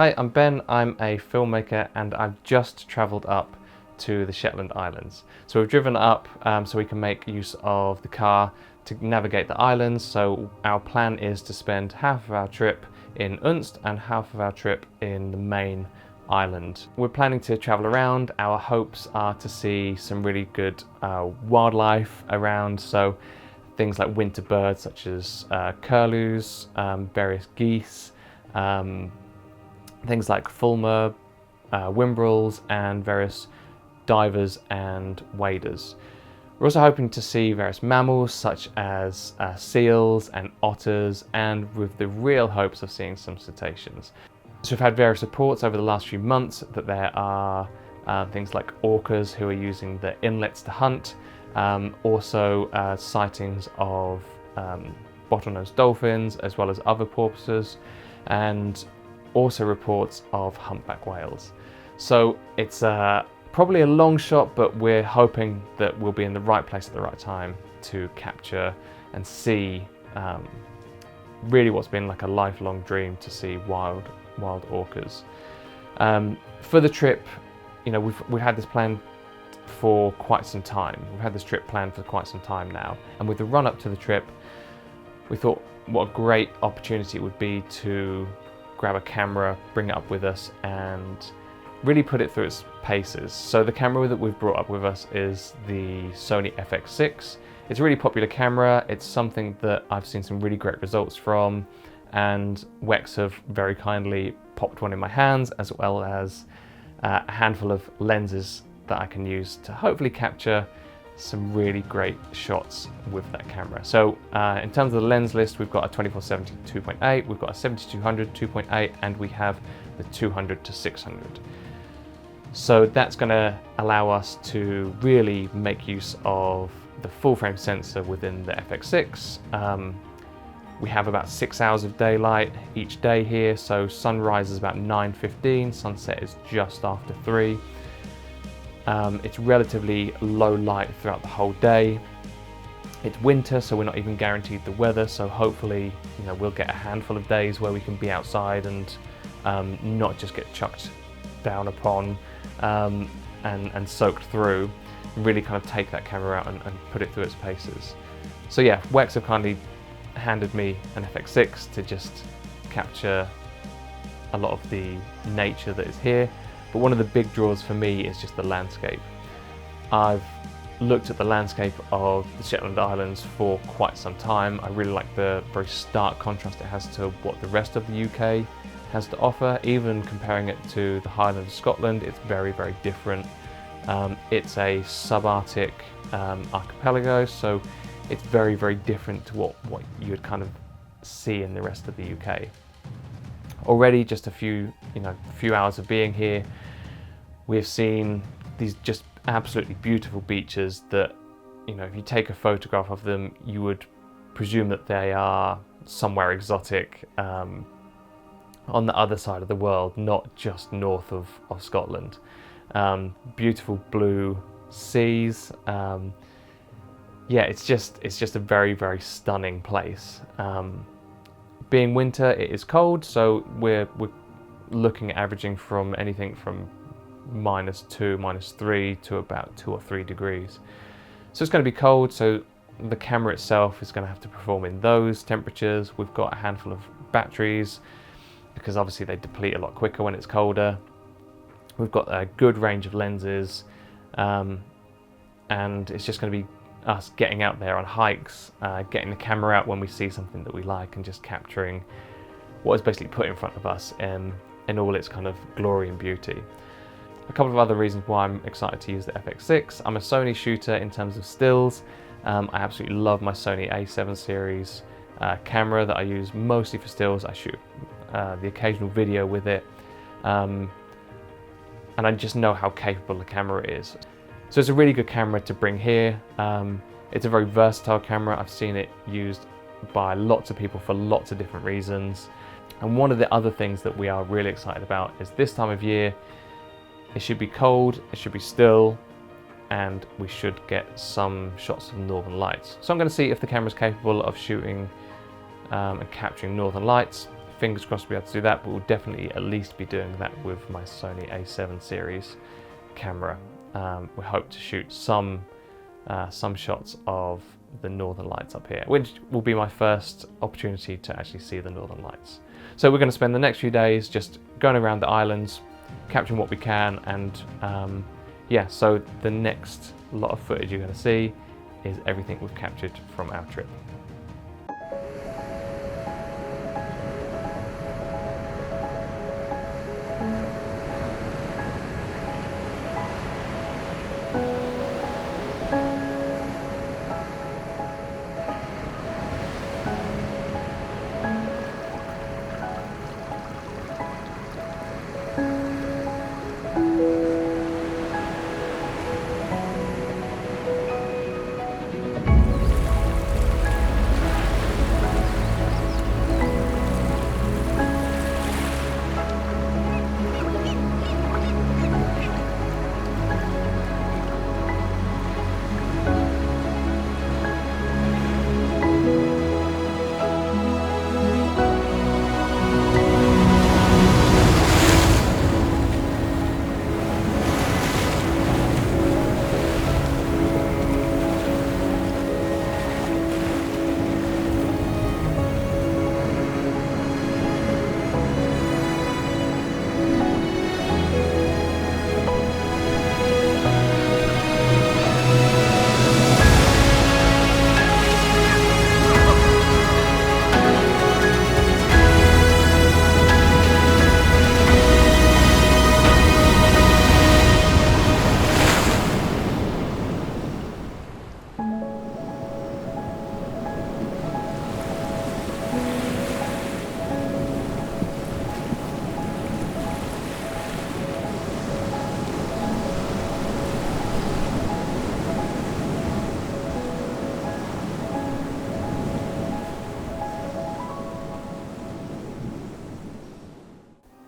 Hi, I'm Ben. I'm a filmmaker and I've just travelled up to the Shetland Islands. So we've driven up so we can make use of the car to navigate the islands. So our plan is to spend half of our trip in Unst and half of our trip in the main island. We're planning to travel around. Our hopes are to see some really good wildlife around. So things like winter birds such as curlews, various geese, things like fulmar, whimbrels, and various divers and waders. We're also hoping to see various mammals such as seals and otters, and with the real hopes of seeing some cetaceans. So we've had various reports over the last few months that there are things like orcas who are using the inlets to hunt, also sightings of bottlenose dolphins as well as other porpoises, and also reports of humpback whales. So it's probably a long shot, but we're hoping that we'll be in the right place at the right time to capture and see really what's been like a lifelong dream to see wild orcas. For the trip, you know, we've had this plan for quite some time. We've had this trip planned for quite some time now, and with the run up to the trip, we thought what a great opportunity it would be to grab a camera, bring it up with us, and really put it through its paces. So the camera that we've brought up with us is the Sony FX6. It's a really popular camera. It's something that I've seen some really great results from, and Wex have very kindly popped one in my hands, as well as a handful of lenses that I can use to hopefully capture some really great shots with that camera. So in terms of the lens list, we've got a 24-70 2.8, we've got a 70-200 2.8, and we have the 200-600. So that's going to allow us to really make use of the full frame sensor within the FX6. We have about 6 hours of daylight each day here, so sunrise is about 9:15, sunset is just after 3. It's relatively low light throughout the whole day. It's winter, so we're not even guaranteed the weather, so hopefully, you know, we'll get a handful of days where we can be outside and not just get chucked down upon and soaked through, and really kind of take that camera out and put it through its paces. So yeah, Wex have kindly handed me an FX6 to just capture a lot of the nature that is here. But one of the big draws for me is just the landscape. I've looked at the landscape of the Shetland Islands for quite some time. I really like the very stark contrast it has to what the rest of the UK has to offer. Even comparing it to the Highlands of Scotland, it's very, very different. It's a subarctic archipelago, so it's very, very different to what you would kind of see in the rest of the UK. Already, just a few hours of being here, we've seen these just absolutely beautiful beaches that, you know, if you take a photograph of them, you would presume that they are somewhere exotic on the other side of the world, not just north of Scotland. Beautiful blue seas. Yeah, it's just a very, very stunning place. Being winter, it is cold, so we're looking at averaging from anything from -2, -3 to about 2 or 3 degrees. So it's going to be cold, so the camera itself is going to have to perform in those temperatures. We've got a handful of batteries because obviously they deplete a lot quicker when it's colder. We've got a good range of lenses, and it's just going to be us getting out there on hikes, getting the camera out when we see something that we like, and just capturing what is basically put in front of us in all its kind of glory and beauty. A couple of other reasons why I'm excited to use the FX6. I'm a Sony shooter in terms of stills. I absolutely love my Sony A7 series camera that I use mostly for stills. I shoot the occasional video with it, and I just know how capable the camera is. So it's a really good camera to bring here. It's a very versatile camera. I've seen it used by lots of people for lots of different reasons. And one of the other things that we are really excited about is this time of year, it should be cold, it should be still, and we should get some shots of northern lights. So I'm going to see if the camera is capable of shooting and capturing northern lights. fingers crossed we'll be able to do that, but we'll definitely at least be doing that with my Sony A7 series camera. We hope to shoot some shots of the Northern Lights up here, which will be my first opportunity to actually see the Northern Lights. So we're going to spend the next few days just going around the islands, capturing what we can, and yeah, so the next lot of footage you're going to see is everything we've captured from our trip.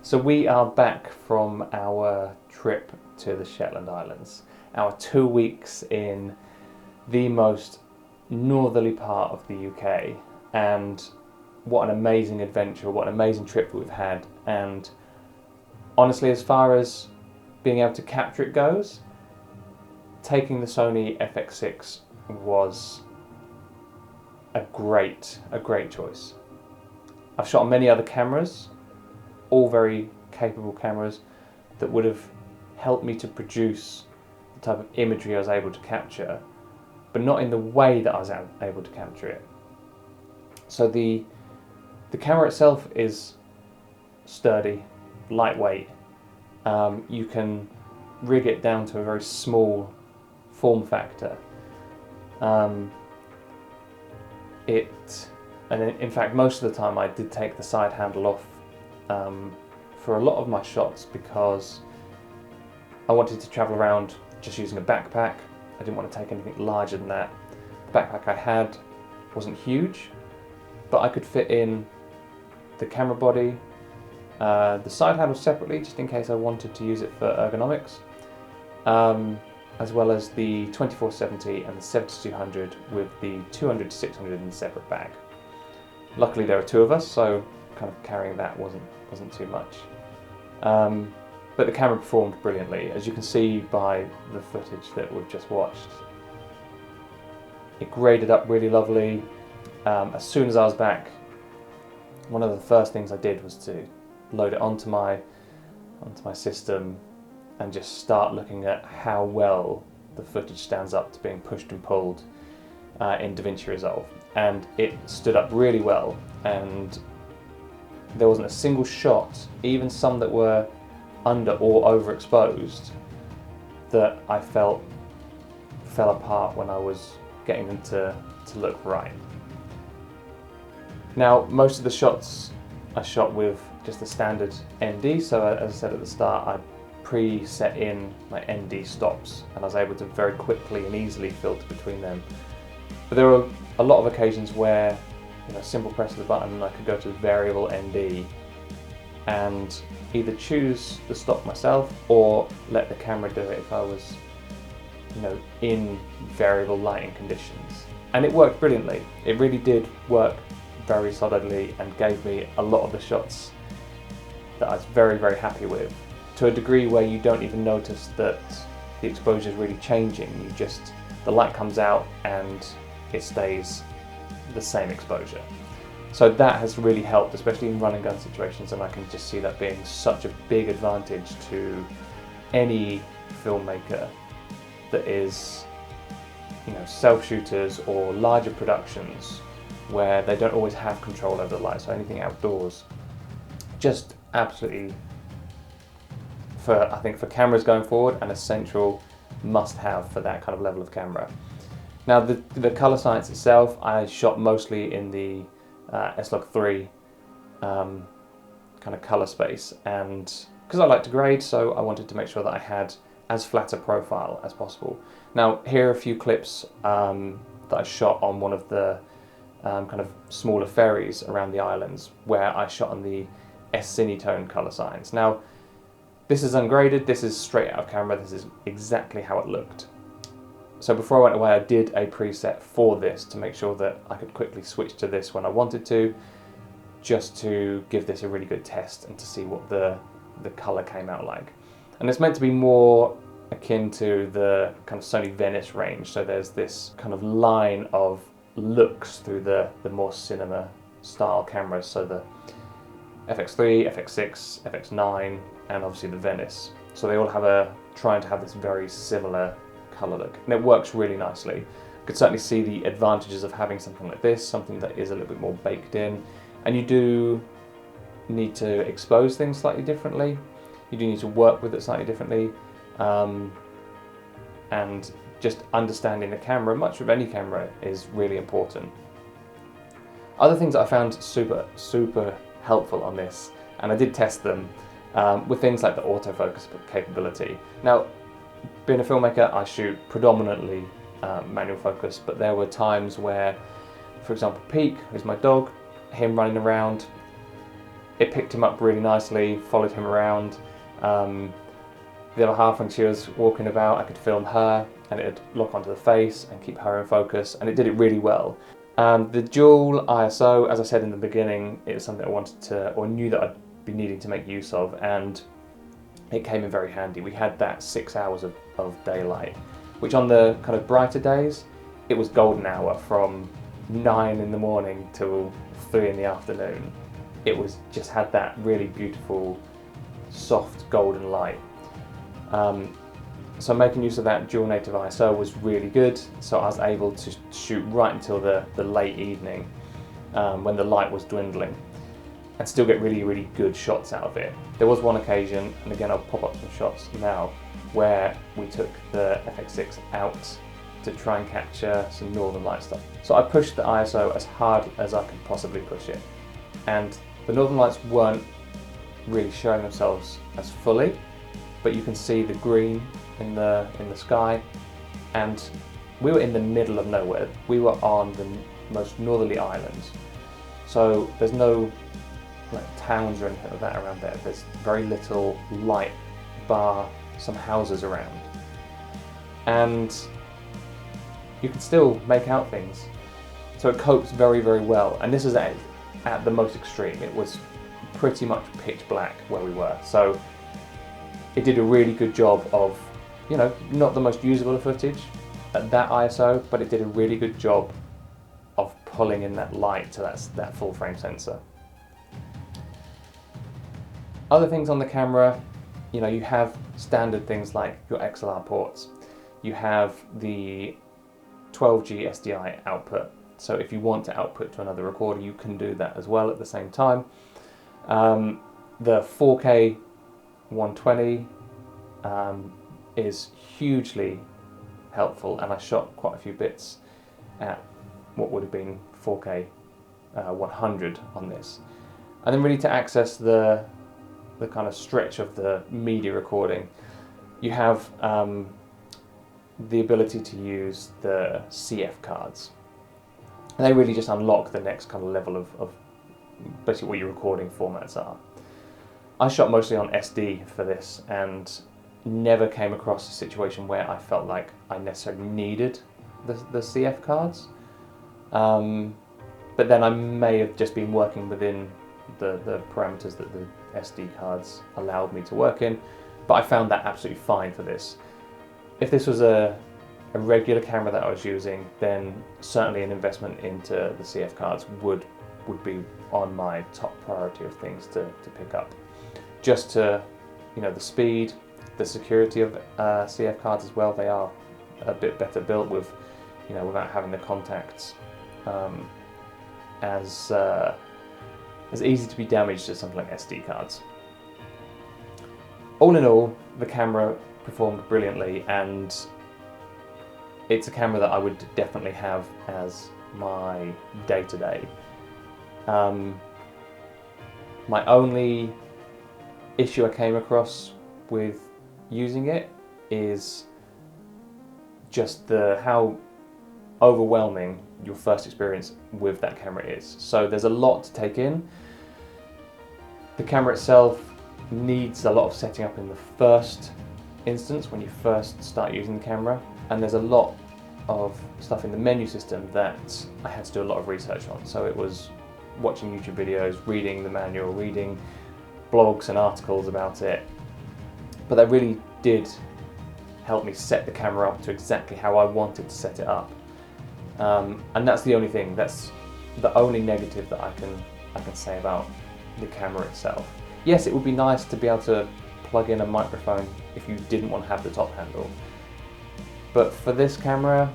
So we are back from our trip to the Shetland Islands, our 2 weeks in the most northerly part of the UK, and what an amazing adventure, what an amazing trip we've had. And honestly, as far as being able to capture it goes, taking the Sony FX6 was a great choice. I've shot on many other cameras, all very capable cameras that would have helped me to produce the type of imagery I was able to capture, but not in the way that I was able to capture it. So the camera itself is sturdy, lightweight. You can rig it down to a very small form factor. And in fact, most of the time I did take the side handle off for a lot of my shots because I wanted to travel around just using a backpack. I didn't want to take anything larger than that. The backpack I had wasn't huge, but I could fit in the camera body, the side handle separately just in case I wanted to use it for ergonomics, as well as the 2470 and the 7200 with the 200-600 in a separate bag. Luckily there are two of us, so kind of carrying that wasn't too much. But the camera performed brilliantly, as you can see by the footage that we've just watched. It graded up really lovely. As soon as I was back, one of the first things I did was to load it onto my system and just start looking at how well the footage stands up to being pushed and pulled in DaVinci Resolve. And it stood up really well, and there wasn't a single shot, even some that were under or overexposed, that I felt fell apart when I was getting them to look right. Now, most of the shots I shot with just the standard ND, so as I said at the start, I pre-set in my ND stops, and I was able to very quickly and easily filter between them. But there were a lot of occasions where, simple press of the button and I could go to variable ND and either choose the stop myself or let the camera do it if I was, in variable lighting conditions. And it worked brilliantly. It really did work very solidly and gave me a lot of the shots that I was very, very happy with, to a degree where you don't even notice that the exposure is really changing. The light comes out and it stays the same exposure. So that has really helped, especially in run and gun situations, and I can just see that being such a big advantage to any filmmaker that is, self-shooters or larger productions where they don't always have control over the light, so anything outdoors. Just absolutely, I think for cameras going forward, an essential must-have for that kind of level of camera. Now the colour science itself, I shot mostly in the S-Log3 kind of colour space, and because I like to grade, so I wanted to make sure that I had as flat a profile as possible. Now here are a few clips that I shot on one of the kind of smaller ferries around the islands, where I shot on the S-Cinetone colour science. Now this is ungraded, this is straight out of camera, this is exactly how it looked. So before I went away, I did a preset for this to make sure that I could quickly switch to this when I wanted to, just to give this a really good test and to see what the colour came out like. And it's meant to be more akin to the kind of Sony Venice range, so there's this kind of line of looks through the more cinema style cameras, so the FX3, FX6, FX9, and obviously the Venice. So they all have trying to have this very similar colour look, and it works really nicely. I could certainly see the advantages of having something like this, something that is a little bit more baked in, and you do need to expose things slightly differently. You do need to work with it slightly differently, and just understanding the camera, much of any camera, is really important. Other things that I found super helpful on this, and I did test them, were things like the autofocus capability. Now, being a filmmaker, I shoot predominantly manual focus, but there were times where, for example, Peak, who's my dog, him running around, it picked him up really nicely, followed him around. The other half, when she was walking about, I could film her and it'd lock onto the face and keep her in focus, and it did it really well. The dual ISO, as I said in the beginning, it was something I wanted to, or knew that I'd be needing to make use of, and it came in very handy. We had that 6 hours of daylight, which on the kind of brighter days, it was golden hour from 9 in the morning till 3 in the afternoon. It was just had that really beautiful, soft golden light. So making use of that dual native ISO was really good. So I was able to shoot right until the late evening when the light was dwindling, and still get really good shots out of it. There was one occasion, and again I'll pop up some shots now, where we took the FX6 out to try and capture some northern light stuff. So I pushed the ISO as hard as I could possibly push it, and the northern lights weren't really showing themselves as fully, but you can see the green in the sky, and we were in the middle of nowhere. We were on the most northerly islands, so there's no towns or anything like that around there. There's very little light, bar some houses around, and you can still make out things. So it copes very well, and this is at the most extreme. It was pretty much pitch black where we were, so it did a really good job of, not the most usable footage at that ISO, but it did a really good job of pulling in that light to that full frame sensor. Other things on the camera, you have standard things like your XLR ports. You have the 12G SDI output, so if you want to output to another recorder, you can do that as well at the same time. The 4K 120 is hugely helpful, and I shot quite a few bits at what would have been 4K 100 on this. And then really to access the kind of stretch of the media recording, you have the ability to use the CF cards. And they really just unlock the next kind of level of basically what your recording formats are. I shot mostly on SD for this, and never came across a situation where I felt like I necessarily needed the CF cards. but then I may have just been working within the parameters that the SD cards allowed me to work in, but I found that absolutely fine for this. If this was a regular camera that I was using, then certainly an investment into the CF cards would be on my top priority of things to pick up. Just to, you know, the speed, the security of CF cards as well. They are a bit better built with, you know, without having the contacts as easy to be damaged as something like SD cards. All in all, the camera performed brilliantly, and it's a camera that I would definitely have as my day-to-day. My only issue I came across with using it is just how overwhelming your first experience with that camera is. So there's a lot to take in. The camera itself needs a lot of setting up in the first instance when you first start using the camera, and there's a lot of stuff in the menu system that I had to do a lot of research on. So it was watching YouTube videos, reading the manual, reading blogs and articles about it, but that really did help me set the camera up to exactly how I wanted to set it up. And that's the only thing, that's the only negative that I can say about the camera itself. Yes, it would be nice to be able to plug in a microphone if you didn't want to have the top handle, but for this camera,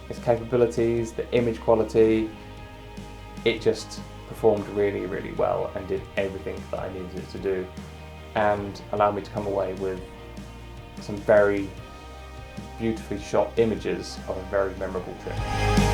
its capabilities, the image quality, it just performed really, really well and did everything that I needed it to do, and allowed me to come away with some very beautifully shot images of a very memorable trip.